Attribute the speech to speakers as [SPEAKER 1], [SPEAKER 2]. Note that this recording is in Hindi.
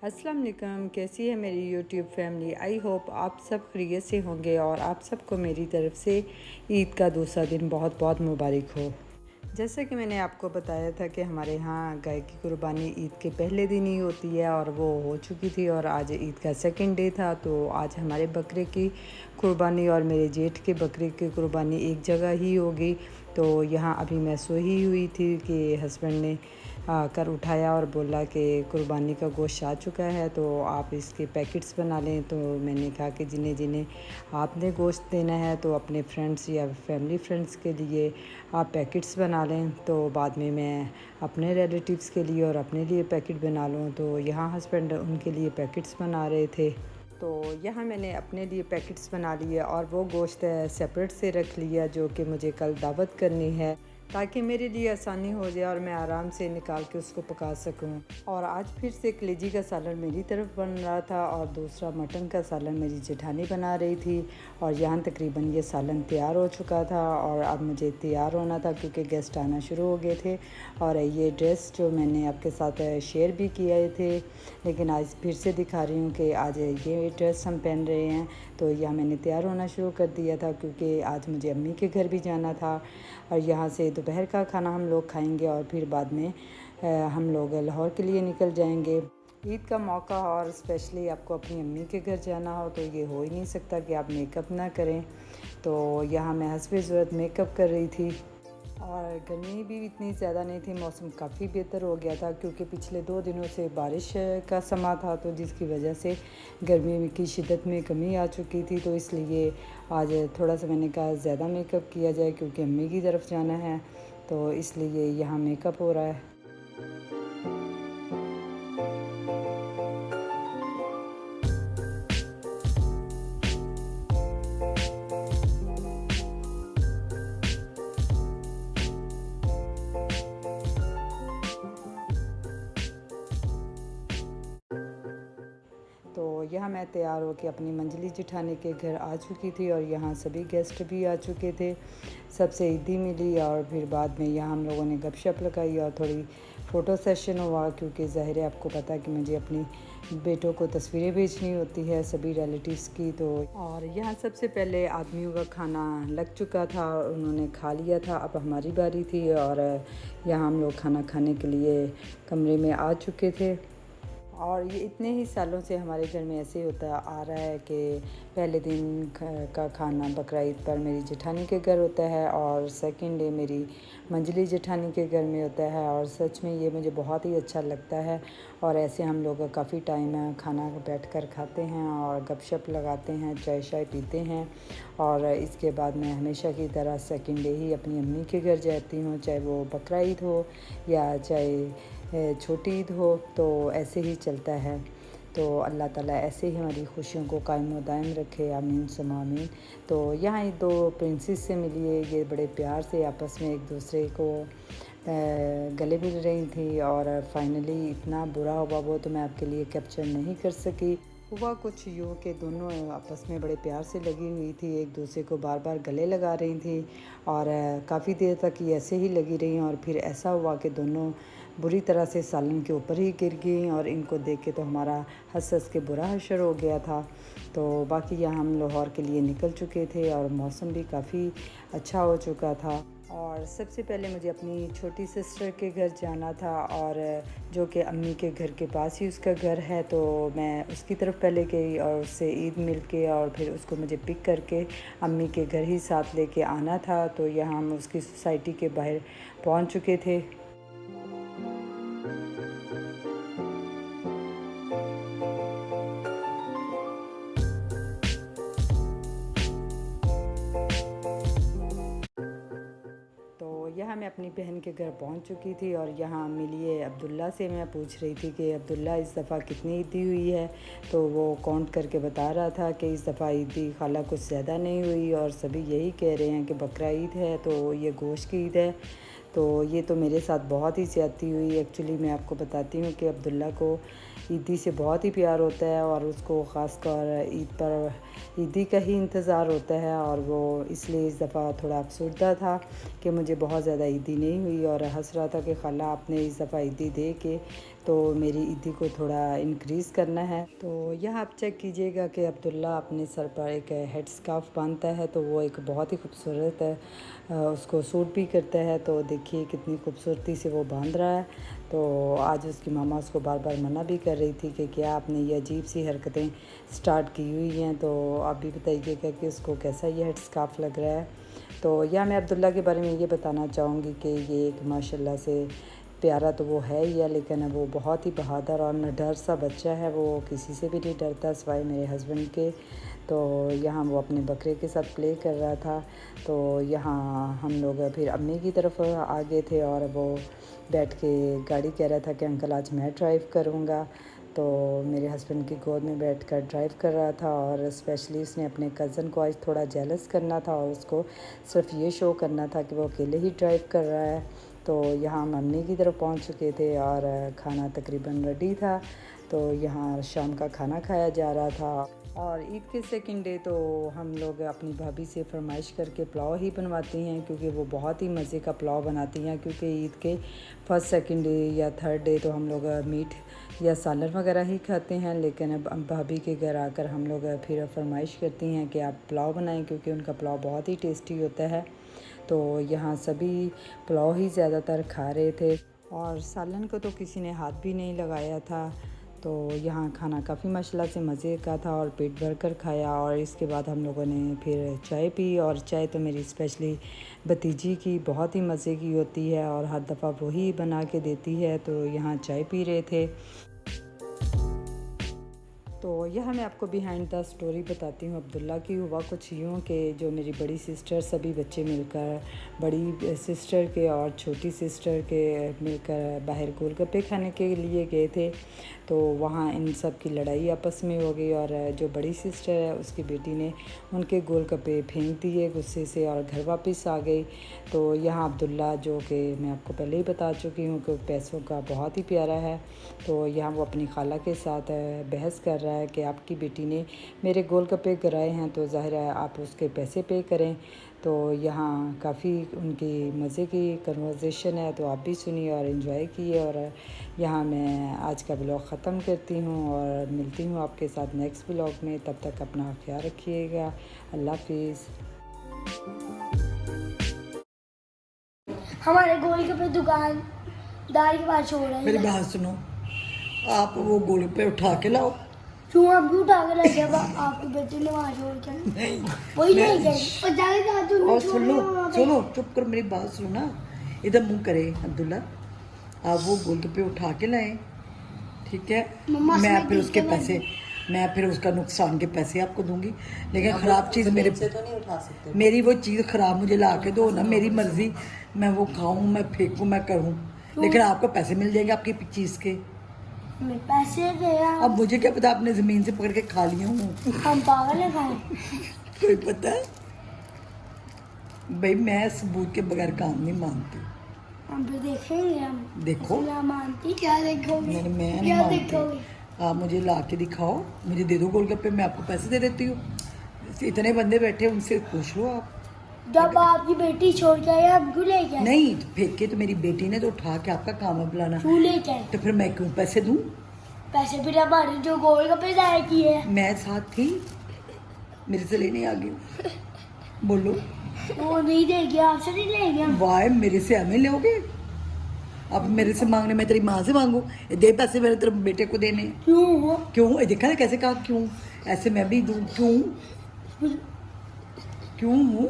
[SPEAKER 1] अस्सलाम वालेकुम। कैसी है मेरी यूट्यूब फैमिली। आई होप आप सब खैरियत से होंगे और आप सबको मेरी तरफ़ से ईद का दूसरा दिन बहुत बहुत मुबारक हो। जैसा कि मैंने आपको बताया था कि हमारे यहाँ गाय की कुर्बानी ईद के पहले दिन ही होती है और वो हो चुकी थी और आज ईद का सेकंड डे था। तो आज हमारे बकरे की कुर्बानी और मेरे जेठ के बकरे की कुर्बानी एक जगह ही होगी। तो यहाँ अभी मैं सोई हुई थी कि हस्बैंड ने कर उठाया और बोला कि कुर्बानी का गोश्त आ चुका है तो आप इसके पैकेट्स बना लें। तो मैंने कहा कि जिन्हें जिन्हें आपने गोश्त देना है तो अपने फ्रेंड्स या फैमिली फ्रेंड्स के लिए आप पैकेट्स बना लें, तो बाद में मैं अपने रिलेटिव्स के लिए और अपने लिए पैकेट बना लूँ। तो यहाँ हस्बैंड उनके लिए पैकेट्स बना रहे थे, तो यहाँ मैंने अपने लिए पैकेट्स बना लिए और वो गोश्त सेपरेट से रख लिया जो कि मुझे कल दावत करनी है, ताकि मेरे लिए आसानी हो जाए और मैं आराम से निकाल के उसको पका सकूं। और आज फिर से कलेजी का सालन मेरी तरफ बन रहा था और दूसरा मटन का सालन मेरी जेठानी बना रही थी। और यहाँ तकरीबन ये सालन तैयार हो चुका था और अब मुझे तैयार होना था क्योंकि गेस्ट आना शुरू हो गए थे। और ये ड्रेस जो मैंने आपके साथ शेयर भी किए थे, लेकिन आज फिर से दिखा रही हूँ कि आज ये ड्रेस हम पहन रहे हैं। तो यहाँ मैंने तैयार होना शुरू कर दिया था क्योंकि आज मुझे अम्मी के घर भी जाना था और यहाँ से दोपहर का खाना हम लोग खाएंगे और फिर बाद में हम लोग लाहौर के लिए निकल जाएंगे। ईद का मौका और स्पेशली आपको अपनी अम्मी के घर जाना हो तो ये हो ही नहीं सकता कि आप मेकअप ना करें। तो यहाँ मैं हस्बे ज़रूरत मेकअप कर रही थी और गर्मी भी इतनी ज़्यादा नहीं थी, मौसम काफ़ी बेहतर हो गया था क्योंकि पिछले 2 दिनों से बारिश का समा था, तो जिसकी वजह से गर्मी की शिद्दत में कमी आ चुकी थी। तो इसलिए आज थोड़ा सा मैंने कहा ज़्यादा मेकअप किया जाए क्योंकि अम्मी की तरफ जाना है, तो इसलिए यहाँ मेकअप हो रहा है। तो यहाँ मैं तैयार होकर अपनी मंजली जिठानी के घर आ चुकी थी और यहाँ सभी गेस्ट भी आ चुके थे, सबसे ईदी मिली और फिर बाद में यहाँ हम लोगों ने गपशप लगाई और थोड़ी फ़ोटो सेशन हुआ क्योंकि ज़ाहिर है आपको पता है कि मुझे अपनी बेटों को तस्वीरें भेजनी होती है सभी रिलेटिव्स की। तो और यहाँ सबसे पहले आदमियों का खाना लग चुका था, उन्होंने खा लिया था, अब हमारी बारी थी और यहाँ हम लोग खाना खाने के लिए कमरे में आ चुके थे। और ये इतने ही सालों से हमारे घर में ऐसे होता आ रहा है कि पहले दिन का खाना बकरा ईद पर मेरी जेठानी के घर होता है और सेकंड डे मेरी मंजली जेठानी के घर में होता है। और सच में ये मुझे बहुत ही अच्छा लगता है और ऐसे हम लोग काफ़ी टाइम खाना बैठकर खाते हैं और गपशप लगाते हैं, चाय शाय पीते हैं। और इसके बाद मैं हमेशा की तरह सेकंड डे ही अपनी अम्मी के घर जाती हूँ, चाहे वो बकरा ईद हो या चाहे छोटी ईद हो, तो ऐसे ही चलता है। तो अल्लाह ताला ऐसे ही हमारी खुशियों को कायम व दायम रखे, आमीन सुम्मा आमीन। तो यहाँ ये 2 प्रिंसेस से मिली है, ये बड़े प्यार से आपस में एक दूसरे को गले मिल रही थी और फाइनली इतना बुरा हुआ वो तो मैं आपके लिए कैप्चर नहीं कर सकी। हुआ कुछ यूँ कि दोनों आपस में बड़े प्यार से लगी हुई थी, एक दूसरे को बार बार गले लगा रही थी और काफ़ी देर तक ये ऐसे ही लगी रही और फिर ऐसा हुआ कि दोनों बुरी तरह से सालन के ऊपर ही गिर गई और इनको देख के तो हमारा हंस हंस के बुरा हशर हो गया था। तो बाकी यहाँ हम लाहौर के लिए निकल चुके थे और मौसम भी काफ़ी अच्छा हो चुका था। और सबसे पहले मुझे अपनी छोटी सिस्टर के घर जाना था और जो कि अम्मी के घर के पास ही उसका घर है, तो मैं उसकी तरफ पहले गई और उससे ईद मिल के और फिर उसको मुझे पिक करके अम्मी के घर ही साथ लेके आना था। तो यहाँ हम उसकी सोसाइटी के बाहर पहुँच चुके थे। तो यहाँ मैं अपनी बहन के घर पहुँच चुकी थी और यहाँ मिलिए अब्दुल्ला से मैं पूछ रही थी कि अब्दुल्ला इस दफ़ा कितनी ईदी हुई है। तो वो काउंट करके बता रहा था कि इस दफ़ा ईदी खाला कुछ ज़्यादा नहीं हुई और सभी यही कह रहे हैं कि बकरा ईद है तो ये गोश्त की ईद है। तो ये तो मेरे साथ बहुत ही ज़्यादती हुई। एक्चुअली मैं आपको बताती हूँ कि अब्दुल्ला को ईदी से बहुत ही प्यार होता है और उसको ख़ासकर ईद पर ईदी का ही इंतज़ार होता है और वो इसलिए इस दफ़ा थोड़ा अफसरदा था कि मुझे बहुत ज़्यादा ईदी नहीं हुई और हंस रहा था कि खाला आपने इस दफ़ा ईदी दे के तो मेरी ईदी को थोड़ा इंक्रीज़ करना है। तो यहाँ आप चेक कीजिएगा कि अब्दुल्ला अपने सर पर एक हेड स्कार्फ बांधता है, तो वो एक बहुत ही खूबसूरत उसको सूट भी करता है। तो देखिए कितनी खूबसूरती से वो बांध रहा है। तो आज उसकी मामा उसको बार बार मना भी कर रही थी कि क्या आपने ये अजीब सी हरकतें स्टार्ट की हुई हैं। तो आप भी बताइएगा कि उसको कैसा ये हेड स्कार्फ लग रहा है। तो यहाँ मैं अब्दुल्ला के बारे में ये बताना चाहूँगी कि ये एक माशाल्लाह से प्यारा तो वो है ही है, लेकिन वो बहुत ही बहादुर और निडर सा बच्चा है। वो किसी से भी नहीं डरता सिवाय मेरे हस्बैंड के। तो यहाँ वो अपने बकरे के साथ प्ले कर रहा था। तो यहाँ हम लोग फिर अम्मी की तरफ आ गए थे और वो बैठ के गाड़ी कह रहा था कि अंकल आज मैं ड्राइव करूँगा। तो मेरे हस्बैंड की गोद में बैठकर ड्राइव कर रहा था और स्पेशली उसने अपने कज़न को आज थोड़ा जेलस करना था और उसको सिर्फ ये शो करना था कि वो अकेले ही ड्राइव कर रहा है। तो यहाँ मम्मी की तरफ पहुँच चुके थे और खाना तकरीबन रेडी था। तो यहाँ शाम का खाना खाया जा रहा था। और ईद के सेकंड डे तो हम लोग अपनी भाभी से फरमाइश करके पुलाव ही बनवाती हैं, क्योंकि वो बहुत ही मज़े का पुलाव बनाती हैं। क्योंकि ईद के फर्स्ट सेकंड डे या थर्ड डे तो हम लोग मीट या सालन वगैरह ही खाते हैं, लेकिन अब भाभी के घर आकर हम लोग फिर फरमाइश करती हैं कि आप पुलाव बनाएं, क्योंकि उनका पुलाव बहुत ही टेस्टी होता है। तो यहाँ सभी पुलाव ही ज़्यादातर खा रहे थे और सालन को तो किसी ने हाथ भी नहीं लगाया था। तो यहाँ खाना काफ़ी माशाल्लाह से मज़े का था और पेट भर कर खाया। और इसके बाद हम लोगों ने फिर चाय पी, और चाय तो मेरी स्पेशली भतीजी की बहुत ही मज़े की होती है और हर दफ़ा वही बना के देती है। तो यहाँ चाय पी रहे थे। तो यह मैं आपको बिहाइंड द स्टोरी बताती हूँ अब्दुल्ला की। हुआ कुछ यूँ कि जो मेरी बड़ी सिस्टर सभी बच्चे मिलकर, बड़ी सिस्टर के और छोटी सिस्टर के मिलकर बाहर गोलगप्पे खाने के लिए गए थे। तो वहाँ इन सब की लड़ाई आपस में हो गई और जो बड़ी सिस्टर है उसकी बेटी ने उनके गोलगप्पे फेंक दिए गुस्से से और घर वापस आ गई। तो यहाँ अब्दुल्ला, जो कि मैं आपको पहले ही बता चुकी हूँ कि पैसों का बहुत ही प्यारा है, तो यहाँ वो अपनी खाला के साथ बहस कर रहा है कि आपकी बेटी ने मेरे गोलगप्पे गिराए हैं, तो ज़ाहिर है आप उसके पैसे पे करें। तो यहाँ काफ़ी उनकी मज़े की कन्वर्सेशन है, तो आप भी सुनिए और एंजॉय कीजिए। और यहाँ मैं आज का ब्लॉग ख़त्म करती हूँ और मिलती हूँ आपके साथ नेक्स्ट ब्लॉग में। तब तक अपना ख्याल रखिएगा। अल्लाह हाफिज़।
[SPEAKER 2] हमारे गोलगप्पे दुकानदार के पास छोड़ रहे हैं।
[SPEAKER 3] मेरी बात सुनो, आप वो गोलगप्पे उठा के लाओ।
[SPEAKER 2] क्यों आप क्यों उठा के लाए? जब आपके बेटे ने वहाँ छोड़ के
[SPEAKER 3] नहीं,
[SPEAKER 2] वही नहीं गए और जाके कहा तुमने
[SPEAKER 3] और
[SPEAKER 2] छोड़ दिया वहाँ पे।
[SPEAKER 3] सुनो, चुप कर, मेरी बात सुनो ना। इधर मुंह करे अब्दुल्ला, आप वो गोलगप्पे उठा के लाए, ठीक है?
[SPEAKER 2] मम्मा
[SPEAKER 3] मैं
[SPEAKER 2] इसमें
[SPEAKER 3] फिर उसके
[SPEAKER 2] टीके लगे।
[SPEAKER 3] पैसे, मैं फिर उसका नुकसान के पैसे आपको दूंगी। लेकिन ख़राब चीज़ मेरे
[SPEAKER 1] से तो नहीं उठा सकते।
[SPEAKER 3] मेरी वो चीज़ ख़राब मुझे ला के दो ना, मेरी मर्ज़ी, मैं वो खाऊं, मैं फेंकूं, मैं करूं, लेकिन आपको पैसे मिल जाएंगे आपकी चीज़ के।
[SPEAKER 2] मैं पैसे गया।
[SPEAKER 3] अब मुझे क्या पता, आपने ज़मीन से पकड़ के खा लिया हूँ।
[SPEAKER 2] हम पागल है खाए।
[SPEAKER 3] कोई पता है भाई, मैं सबूत के बगैर काम नहीं मानती।
[SPEAKER 2] हम फिर देखेंगे। हम
[SPEAKER 3] देखो,
[SPEAKER 2] मैं मानती क्या देखोगे?
[SPEAKER 3] मैं नहीं
[SPEAKER 2] क्या
[SPEAKER 3] मानती।
[SPEAKER 2] देखोगे?
[SPEAKER 3] आप मुझे ला के दिखाओ, मुझे दे दो गोलगप्पे, मैं आपको पैसे दे देती हूँ। इतने बंदे बैठे, उनसे पूछ लो आप।
[SPEAKER 2] जब आपकी बेटी छोड़ के आई आप क्यों ले गए?
[SPEAKER 3] नहीं, फेंके तो मेरी बेटी ने, तो उठा के आपका काम है बुलाना।
[SPEAKER 2] क्यों ले गए?
[SPEAKER 3] तो फिर मैं क्यों पैसे दूँ?
[SPEAKER 2] पैसे फिर हमारे जो गोलगप्पे जाए किए हैं।
[SPEAKER 3] मैं साथ थी, मेरे से लेने आ गई। बोलो,
[SPEAKER 2] वो नहीं देगी, आपसे नहीं लेंगे हम।
[SPEAKER 3] वाह, मेरे से हमें लोगे? अब मेरे से मांगने, मैं तेरी माँ से मांगू? दे पैसे मेरे तेरे बेटे को देने।
[SPEAKER 2] क्यों हो?
[SPEAKER 3] क्यों? देखा ना कैसे कहा क्यों? ऐसे मैं भी दूँ? क्यों? क्यों हूँ?